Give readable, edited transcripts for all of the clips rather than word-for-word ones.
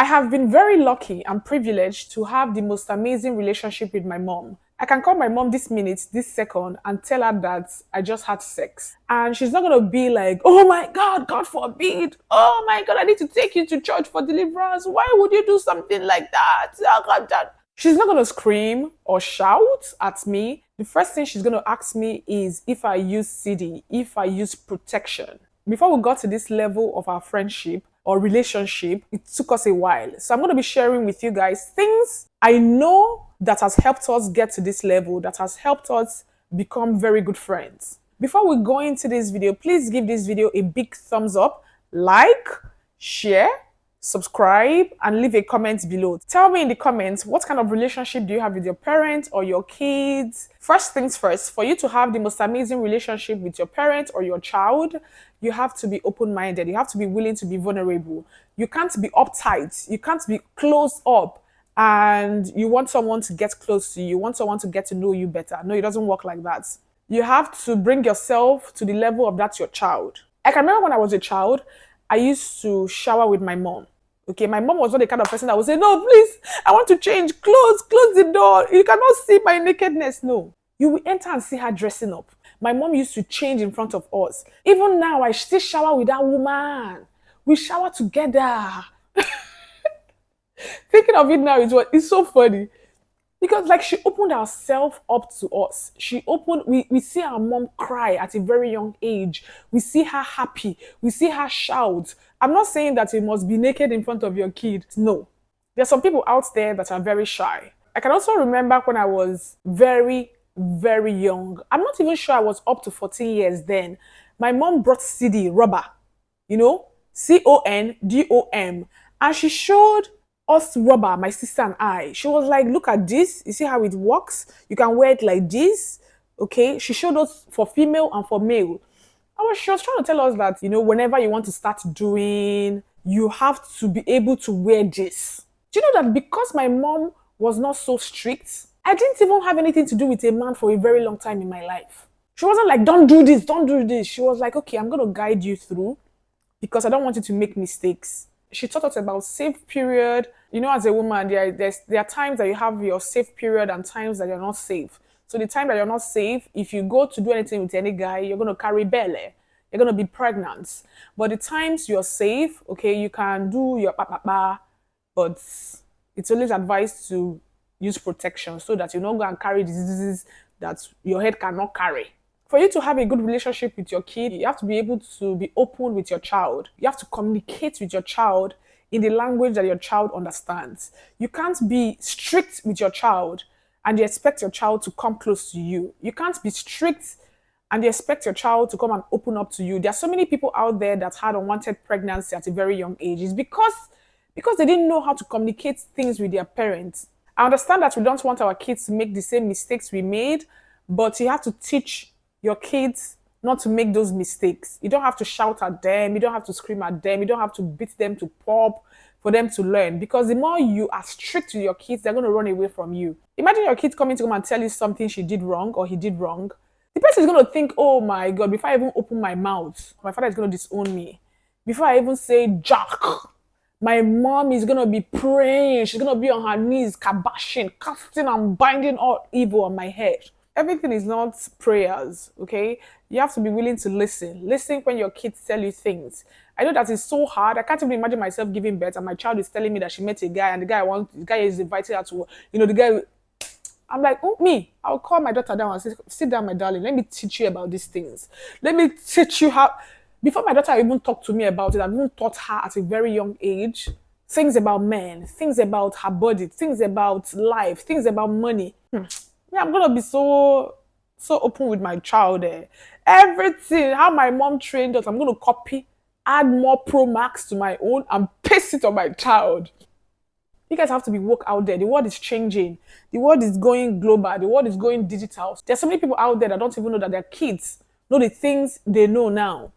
I have been very lucky and privileged to have the most amazing relationship with my mom. I can call my mom this minute, this second, and tell her that I just had sex. And she's not gonna be like, oh my God, God forbid. Oh my God, I need to take you to church for deliverance. Why would you do something like that? Oh God, that. She's not gonna scream or shout at me. The first thing she's gonna ask me is if I use CD, if I use protection. Before we got to this level of our friendship or relationship, it took us a while. So I'm going to be sharing with you guys things I know that has helped us get to this level, that has helped us become very good friends. Before we go into this video, please give this video a big thumbs up, like, share, subscribe, and leave a comment below. Tell me in the comments, what kind of relationship do you have with your parents or your kids? First things first, for you to have the most amazing relationship with your parent or your child, you have to be open-minded. You have to be willing to be vulnerable. You can't be uptight. You can't be closed up and you want someone to get close to you. You want someone to get to know you better. No, it doesn't work like that. You have to bring yourself to the level of that's your child. I can remember when I was a child, I used to shower with my mom. Okay, my mom was not the kind of person that would say, no, please, I want to change clothes, close the door. You cannot see my nakedness. No, you will enter and see her dressing up. My mom used to change in front of us. Even now, I still shower with that woman. We shower together. Thinking of it now, it's so funny. Because like she opened herself up to us. We see our mom cry at a very young age. We see her happy. We see her shout. I'm not saying that you must be naked in front of your kid. No. There's some people out there that are very shy. I can also remember when I was very, very young. I'm not even sure I was up to 14 years then. My mom brought CD, rubber, CONDOM. And she showed us rubber, my sister and I. She was like, look at this. You see how it works? You can wear it like this. Okay. She showed us for female and for male. She was trying to tell us that, whenever you want to start doing, you have to be able to wear this. Do you know that because my mom was not so strict, I didn't even have anything to do with a man for a very long time in my life. She wasn't like, don't do this, don't do this. She was like, okay, I'm going to guide you through because I don't want you to make mistakes. She taught us about safe period. As a woman, there are times that you have your safe period and times that you're not safe. So the time that you're not safe, if you go to do anything with any guy, you're going to carry belly. You're going to be pregnant. But the times you're safe, okay, you can do your pa, but it's always advised to use protection so that you don't go and carry diseases that your head cannot carry. For you to have a good relationship with your kid, you have to be able to be open with your child. You have to communicate with your child in the language that your child understands. You can't be strict with your child and you expect your child to come close to you. You can't be strict and you expect your child to come and open up to you. There are so many people out there that had unwanted pregnancy at a very young age. It's because they didn't know how to communicate things with their parents. I understand that we don't want our kids to make the same mistakes we made, but you have to teach your kids not to make those mistakes. You don't have to shout at them. You don't have to scream at them. You don't have to beat them to pulp for them to learn. Because the more you are strict with your kids, they're going to run away from you. Imagine your kid coming to come and tell you something she did wrong or he did wrong. The person is going to think, oh my God, before I even open my mouth, my father is going to disown me. Before I even say Jack, my mom is going to be praying. She's going to be on her knees, kabashing, casting and binding all evil on my head. Everything is not prayers, okay? You have to be willing to listen. Listen when your kids tell you things. I know that it's so hard. I can't even imagine myself giving birth and my child is telling me that she met a guy and the guy is inviting her to, the guy. I'm like, I'll call my daughter down and say, sit down, my darling. Let me teach you about these things. Let me teach you how. Before my daughter even talked to me about it, I've even taught her at a very young age things about men, things about her body, things about life, things about money. Yeah, I'm gonna be so open with my child there. Everything, how my mom trained us, I'm gonna copy, add more Pro Max to my own, and paste it on my child. You guys have to be woke out there. The world is changing. The world is going global. The world is going digital. There's so many people out there that don't even know that their kids know the things they know now.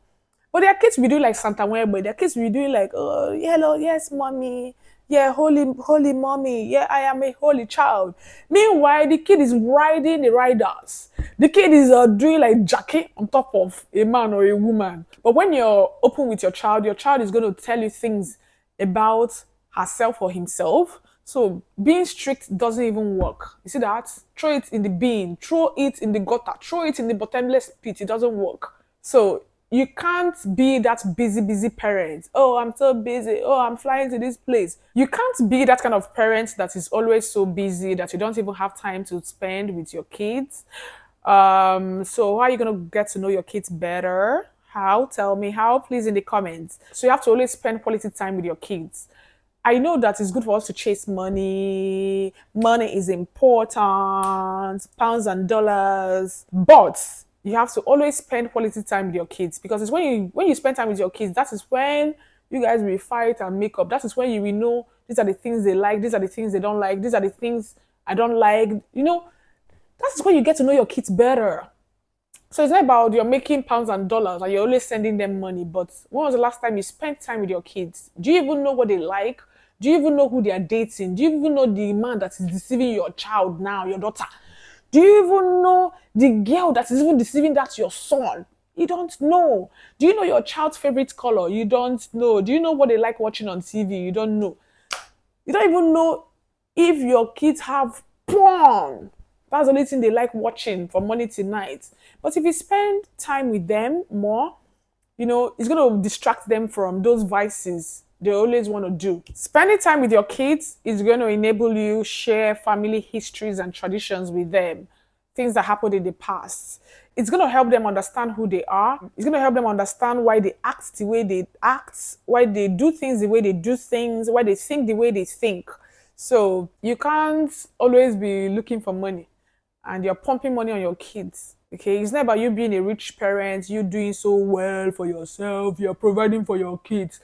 But their kids will be doing like Santa Webe. Their kids will be doing like, oh, hello, yes, mommy. Yeah, holy mommy. Yeah, I am a holy child. Meanwhile, the kid is riding the riders. The kid is doing like jacket on top of a man or a woman. But when you're open with your child is going to tell you things about herself or himself. So being strict doesn't even work. You see that? Throw it in the bin, throw it in the gutter, throw it in the bottomless pit. It doesn't work. So you can't be that busy parent. Oh, I'm so busy. Oh, I'm flying to this place. You can't be that kind of parent that is always so busy that you don't even have time to spend with your kids. So how are you gonna get to know your kids better? How? Tell me how, please, in the comments. So you have to always spend quality time with your kids. I know that it's good for us to chase money. Money is important, pounds and dollars. But you have to always spend quality time with your kids because it's when you spend time with your kids, that is when you guys will fight and make up. That is when you will know these are the things they like, these are the things they don't like, these are the things I don't like. That's when you get to know your kids better. So it's not about you're making pounds and dollars and you're always sending them money. But when was the last time you spent time with your kids? Do you even know what they like? Do you even know who they are dating? Do you even know the man that is deceiving your child now, your daughter? Do you even know the girl that is even deceiving that your son? You don't know. Do you know your child's favorite color? You don't know. Do you know what they like watching on TV? You don't know. You don't even know if your kids have porn. That's the only thing they like watching from morning to night. But if you spend time with them more, it's going to distract them from those vices they always want to do. Spending time with your kids is going to enable you share family histories and traditions with them, things that happened in the past. It's going to help them understand who they are. It's going to help them understand why they act the way they act, why they do things the way they do things, why they think the way they think. So you can't always be looking for money and you're pumping money on your kids. Okay, it's not about you being a rich parent, you doing so well for yourself, you're providing for your kids.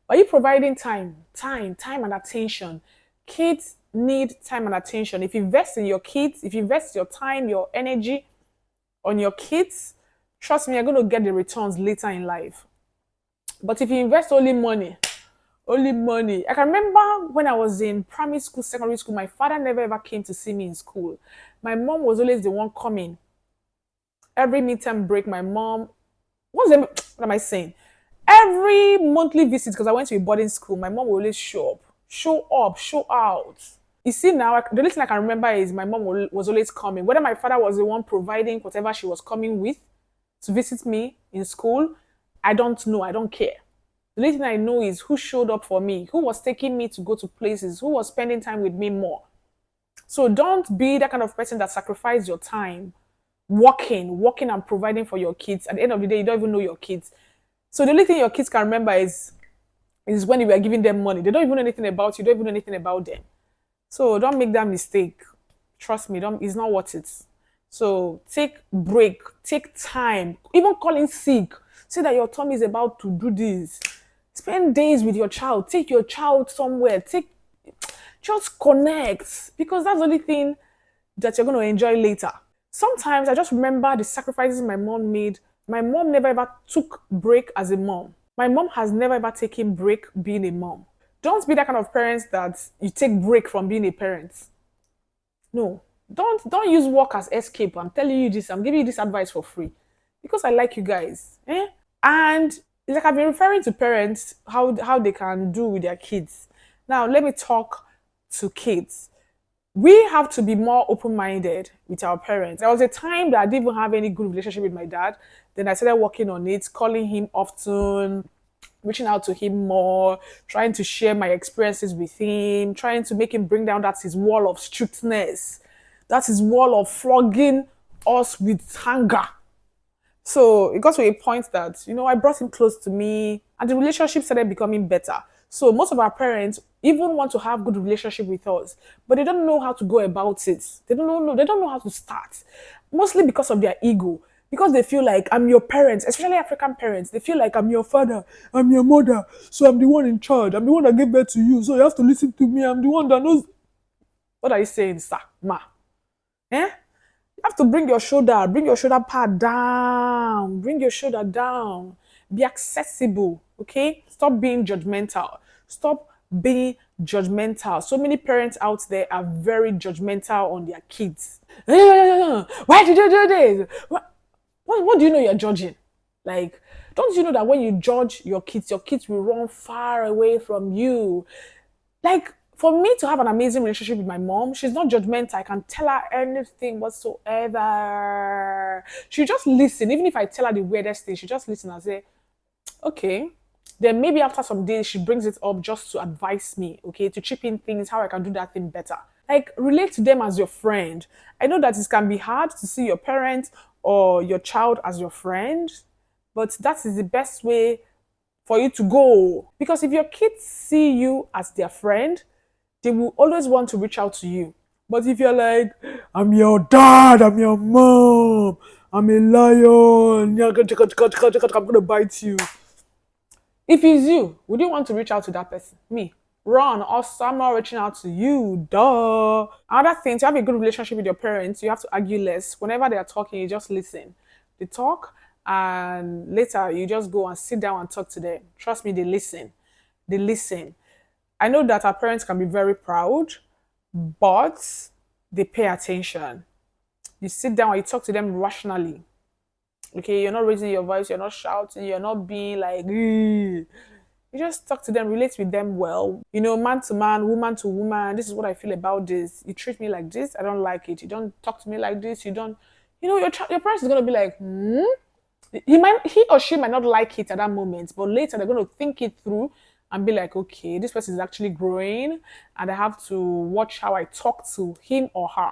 Are you providing time and attention? Kids need time and attention. If you invest in your kids, if you invest your time, your energy on your kids, trust me, you're going to get the returns later in life. But if you invest only money. I can remember when I was in primary school, secondary school, my father never ever came to see me in school. My mom was always the one coming. Every midterm break, my mom, what am I saying? Every monthly visit, because I went to a boarding school, my mom will always show up, show out. You see now, the only thing I can remember is my mom was always coming. Whether my father was the one providing whatever she was coming with to visit me in school, I don't know. I don't care. The only thing I know is who showed up for me, who was taking me to go to places, who was spending time with me more. So don't be that kind of person that sacrifices your time working and providing for your kids. At the end of the day, you don't even know your kids. So the only thing your kids can remember is when you were giving them money. They don't even know anything about you, don't even know anything about them. So don't make that mistake. Trust me, it's not worth it. So take break, take time, even calling sick. Say that your tummy is about to do this. Spend days with your child. Take your child somewhere. Just connect, because that's the only thing that you're going to enjoy later. Sometimes I just remember the sacrifices my mom made. My mom never ever took break as a mom. My mom has never ever taken break being a mom. Don't be that kind of parent that you take break from being a parent. No, don't use work as escape. I'm telling you this. I'm giving you this advice for free because I like you guys. And like I've been referring to parents how they can do with their kids. Now let me talk to kids. We have to be more open-minded with our parents. There was a time that I didn't even have any good relationship with my dad. Then I started working on it, calling him often, reaching out to him more, trying to share my experiences with him, trying to make him bring down that his wall of strictness, that his wall of flogging us with anger. So it got to a point that, I brought him close to me and the relationship started becoming better. So most of our parents even want to have good relationship with us, but they don't know how to go about it. They don't know how to start. Mostly because of their ego. Because they feel like I'm your parents, especially African parents. They feel like I'm your father, I'm your mother, so I'm the one in charge. I'm the one that gave birth to you, so you have to listen to me. I'm the one that knows. What are you saying, sir? Ma? You have to bring your shoulder pad down. Bring your shoulder down. Be accessible, okay? Stop being judgmental. Stop being judgmental. So many parents out there are very judgmental on their kids. Why did you do this? What do you know you're judging? Like, don't you know that when you judge your kids will run far away from you? Like, for me to have an amazing relationship with my mom, she's not judgmental. I can tell her anything whatsoever. She just listen. Even if I tell her the weirdest thing, she just listen and say, okay. Then maybe after some days, she brings it up just to advise me, okay, to chip in things, how I can do that thing better. Like, relate to them as your friend. I know that it can be hard to see your parent or your child as your friend, but that is the best way for you to go. Because if your kids see you as their friend, they will always want to reach out to you. But if you're like, I'm your dad, I'm your mom, I'm a lion, I'm gonna bite you. If it's you, would you want to reach out to that person? Me. Run, or someone reaching out to you. Duh. Another thing, to have a good relationship with your parents, you have to argue less. Whenever they are talking, you just listen. They talk, and later you just go and sit down and talk to them. Trust me, they listen. They listen. I know that our parents can be very proud, but they pay attention. You sit down and you talk to them rationally. Okay, you're not raising your voice, you're not shouting, you're not being like, "Ugh." You just talk to them, relate with them well. You know, man to man, woman to woman. This is what I feel about this. You treat me like this, I don't like it. You don't talk to me like this. You don't, you know, your parents is gonna be like, hmm. He or she might not like it at that moment, but later they're gonna think it through and be like, okay, this person is actually growing, and I have to watch how I talk to him or her.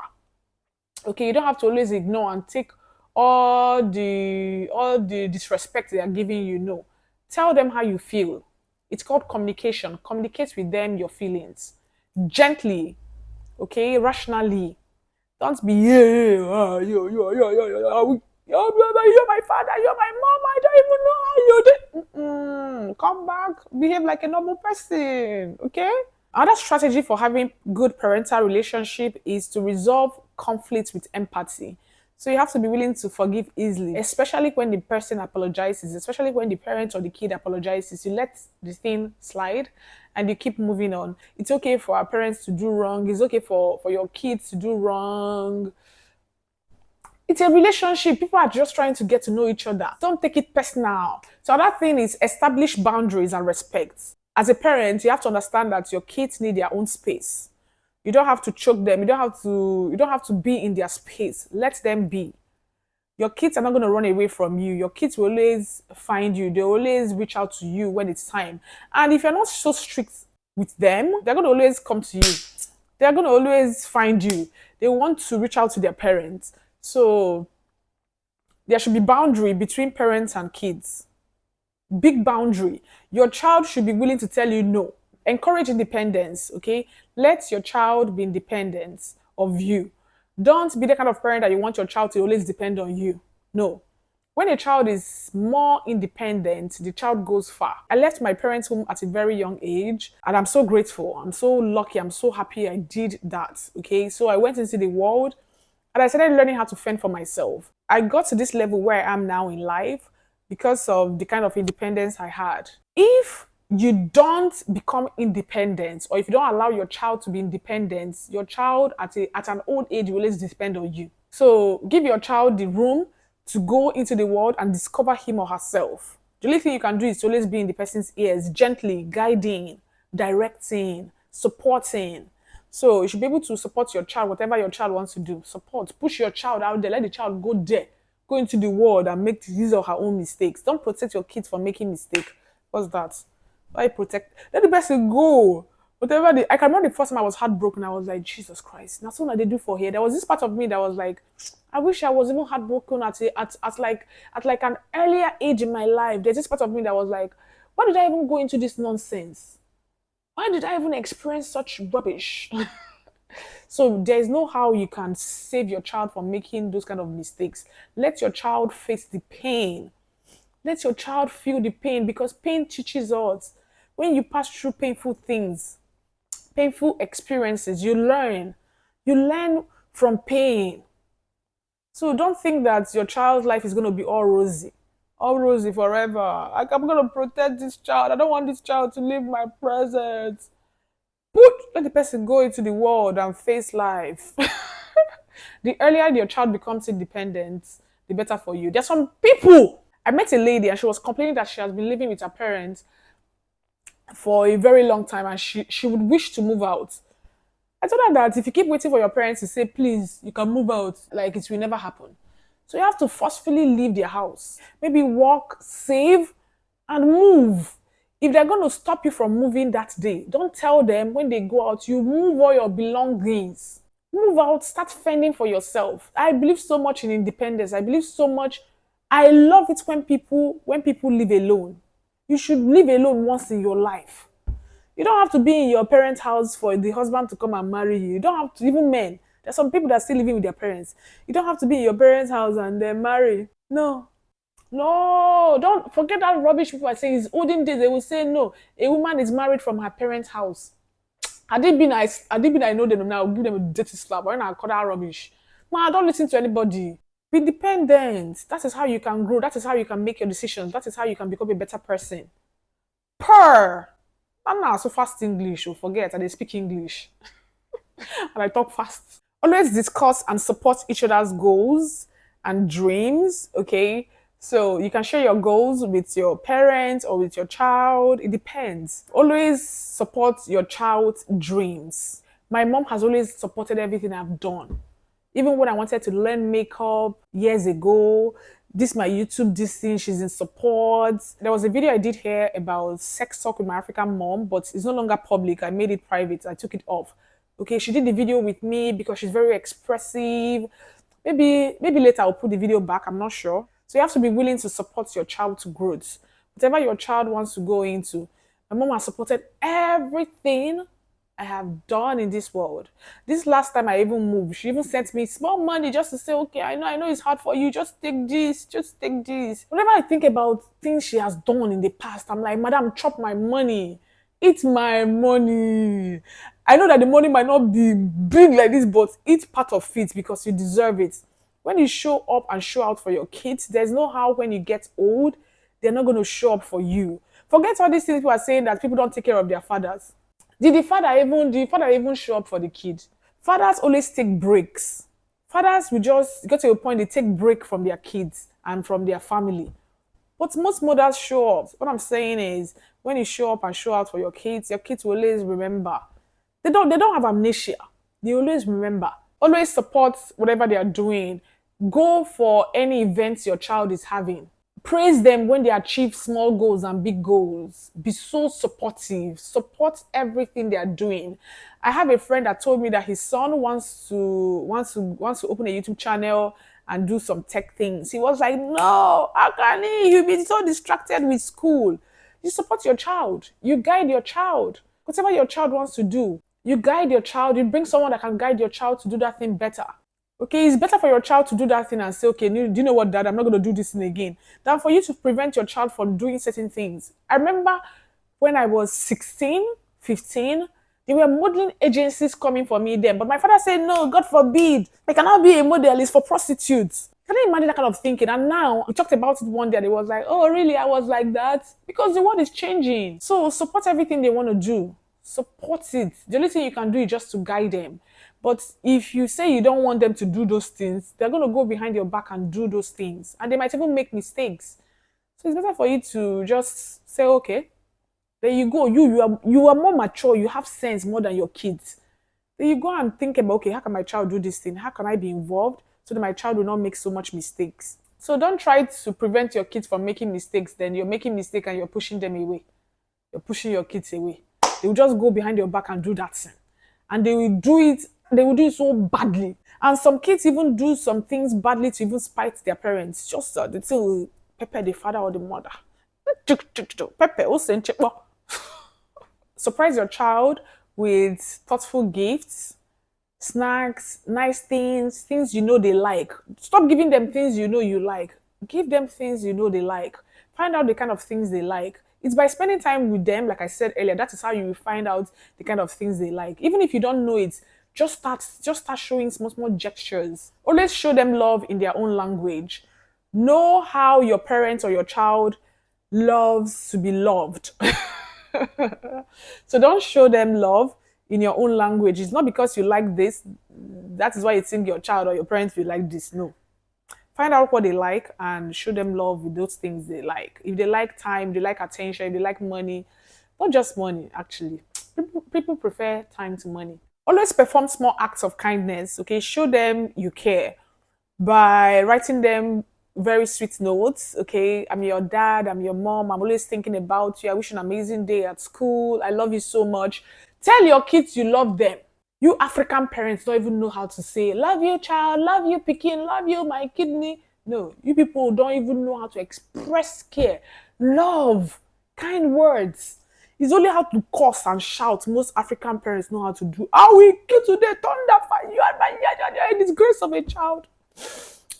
Okay, you don't have to always ignore and take all the disrespect they are giving you. No, tell them how you feel. It's called communication. Communicate with them your feelings gently, okay, rationally. Don't be yeah, you're my father, you're my mom, I don't even know how you did. Come back, behave like a normal person, okay? Another strategy for having good parental relationship is to resolve conflict with empathy. So you have to be willing to forgive easily, especially when the person apologizes, especially when the parent or the kid apologizes. You let the thing slide and you keep moving on. It's okay for our parents to do wrong. It's okay for your kids to do wrong. It's a relationship. People are just trying to get to know each other. Don't take it personal. So another thing is establish boundaries and respect. As a parent, you have to understand that your kids need their own space. You don't have to choke them. You don't have to be in their space. Let them be. Your kids are not going to run away from you. Your kids will always find you. They always reach out to you when it's time. And if you're not so strict with them, they're going to always come to you. They're going to always find you. They want to reach out to their parents. So there should be boundary between parents and kids. Big boundary. Your child should be willing to tell you no. Encourage independence, okay? Let your child be independent of you. Don't be the kind of parent that you want your child to always depend on you. No. When a child is more independent, the child goes far. I left my parents' home at a very young age, and I'm so grateful. I'm so lucky. I'm so happy I did that. Okay. So I went into the world and I started learning how to fend for myself. I got to this level where I am now in life because of the kind of independence I had. If you don't become independent, or if you don't allow your child to be independent, your child at an old age will always depend on you. So give your child the room to go into the world and discover him or herself. The only thing you can do is to always be in the person's ears, gently guiding, directing, supporting. So you should be able to support your child, whatever your child wants to do. Support, push your child out there, let the child go there, go into the world and make his or her own mistakes. Don't protect your kids from making mistakes. What's that? Why protect? Let the person go. Whatever I can remember the first time I was heartbroken, I was like, Jesus Christ, that's what they do for here. There was this part of me that was like, I wish I was even heartbroken at an earlier age in my life. There's this part of me that was like, why did I even go into this nonsense? Why did I even experience such rubbish? So there is no how you can save your child from making those kind of mistakes. Let your child face the pain. Let your child feel the pain, because pain teaches us. When you pass through painful things, painful experiences, you learn. You learn from pain. So don't think that your child's life is going to be all rosy forever. Like, I'm going to protect this child. I don't want this child to leave my presence. Let the person go into the world and face life. The earlier your child becomes independent, the better for you. There's some people. I met a lady and she was complaining that she has been living with her parents for a very long time, and she would wish to move out. I told her that if you keep waiting for your parents to say, please, you can move out, like it will never happen. So you have to forcefully leave their house. Maybe work, save, and move. If they're going to stop you from moving that day, don't tell them when they go out, you move all your belongings. Move out, start fending for yourself. I believe so much in independence. I believe so much. I love it when people live alone. You should live alone once in your life. You don't have to be in your parents' house for the husband to come and marry you. You don't have to, even men. There's some people that are still living with their parents. You don't have to be in your parents' house and then marry. No. No, don't forget that rubbish people are saying. It's olden days. They will say no. A woman is married from her parents' house. Had they been I know them now, I'll give them a dirty slap. Or I call that rubbish. Man, don't listen to anybody. Be independent. That is how you can grow. That is how you can make your decisions. That is how you can become a better person. Per. I'm not so fast English. Oh, forget. I dey speak English and I talk fast. Always discuss and support each other's goals and dreams. Okay. So you can share your goals with your parents or with your child. It depends. Always support your child's dreams. My mom has always supported everything I've done. Even when I wanted to learn makeup years ago, this my YouTube, this thing, she's in support. There was a video I did here about sex talk with my African mom, but it's no longer public. I made it private. I took it off. Okay, she did the video with me because she's very expressive. Maybe later I'll put the video back. I'm not sure. So you have to be willing to support your child's growth. Whatever your child wants to go into. My mom has supported everything I have done in this world. This last time I even moved, she even sent me small money just to say, okay, I know it's hard for you. Just take this, just take this. Whenever I think about things she has done in the past, I'm like, Madam, chop my money. Eat my money. I know that the money might not be big like this, but eat part of it because you deserve it. When you show up and show out for your kids, there's no how when you get old, they're not going to show up for you. Forget all these things people are saying that people don't take care of their fathers. Did the father even show up for the kid? Fathers always take breaks. Fathers will just get to a point they take break from their kids and from their family. But most mothers show up. What I'm saying is when you show up and show out for your kids will always remember. They don't have amnesia. They always remember. Always support whatever they are doing. Go for any events your child is having. Praise them when they achieve small goals and big goals. Be so supportive. Support everything they are doing. I have a friend that told me that his son wants to open a YouTube channel and do some tech things. He was like, "No, how can he? He'll be so distracted with school." You support your child. You guide your child. Whatever your child wants to do, you guide your child. You bring someone that can guide your child to do that thing better. Okay, it's better for your child to do that thing and say, okay, do you know what, dad, I'm not going to do this thing again, than for you to prevent your child from doing certain things. I remember when I was 16, 15, there were modeling agencies coming for me then, but my father said, no, God forbid, I cannot be a model, it's for prostitutes. Can you imagine that kind of thinking? And now we talked about it one day and it was like, oh, really? I was like that? Because the world is changing. So support everything they want to do. Support it. The only thing you can do is just to guide them. But if you say you don't want them to do those things, they're going to go behind your back and do those things. And they might even make mistakes. So it's better for you to just say, okay, there you go. You are more mature. You have sense more than your kids. Then you go and think about, okay, how can my child do this thing? How can I be involved so that my child will not make so much mistakes? So don't try to prevent your kids from making mistakes. Then you're making mistakes and you're pushing them away. You're pushing your kids away. They will just go behind your back and do that thing. And they will do it so badly. And some kids even do some things badly to even spite their parents. Just they will pepper the father or the mother. Pepper, surprise your child with thoughtful gifts, snacks, nice things, things you know they like. Stop giving them things you know you like. Give them things you know they like. Find out the kind of things they like. It's by spending time with them, like I said earlier, that is how you will find out the kind of things they like. Even if you don't know it, just start showing small gestures. Always show them love in their own language. Know how your parent or your child loves to be loved. So don't show them love in your own language. It's not because you like this, that is why you think your child or your parents will like this. No. Find out what they like and show them love with those things they like. If they like time, they like attention, if they like money, Not just money, actually. People prefer time to money. Always perform small acts of kindness, okay? Show them you care by writing them very sweet notes, okay? I'm your dad, I'm your mom, I'm always thinking about you. I wish you an amazing day at school. I love you so much. Tell your kids you love them. You African parents don't even know how to say, love you, child, love you, Pekin, love you, my kidney. No, you people don't even know how to express care, love, kind words. It's only how to curse and shout. Most African parents know how to do. I will kill today, thunder fire. You are my disgrace of a child.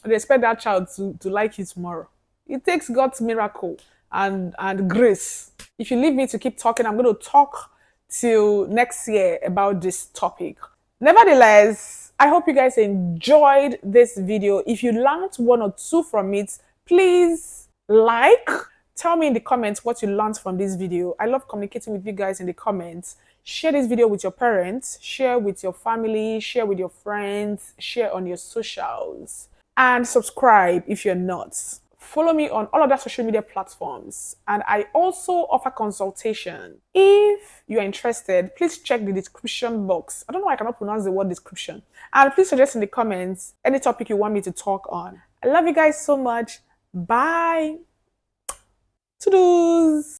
And they expect that child to like you tomorrow. It takes God's miracle and grace. If you leave me to keep talking, I'm going to talk till next year about this topic. Nevertheless, I hope you guys enjoyed this video. If you learned one or two from it, please like. Tell me in the comments what you learned from this video. I love communicating with you guys in the comments. Share this video with your parents, share with your family, share with your friends, share on your socials, and subscribe if you're not. Follow me on all other social media platforms. And I also offer consultation. If you're interested, please check the description box. I don't know why I cannot pronounce the word description. And please suggest in the comments any topic you want me to talk on. I love you guys so much. Bye. Toodles.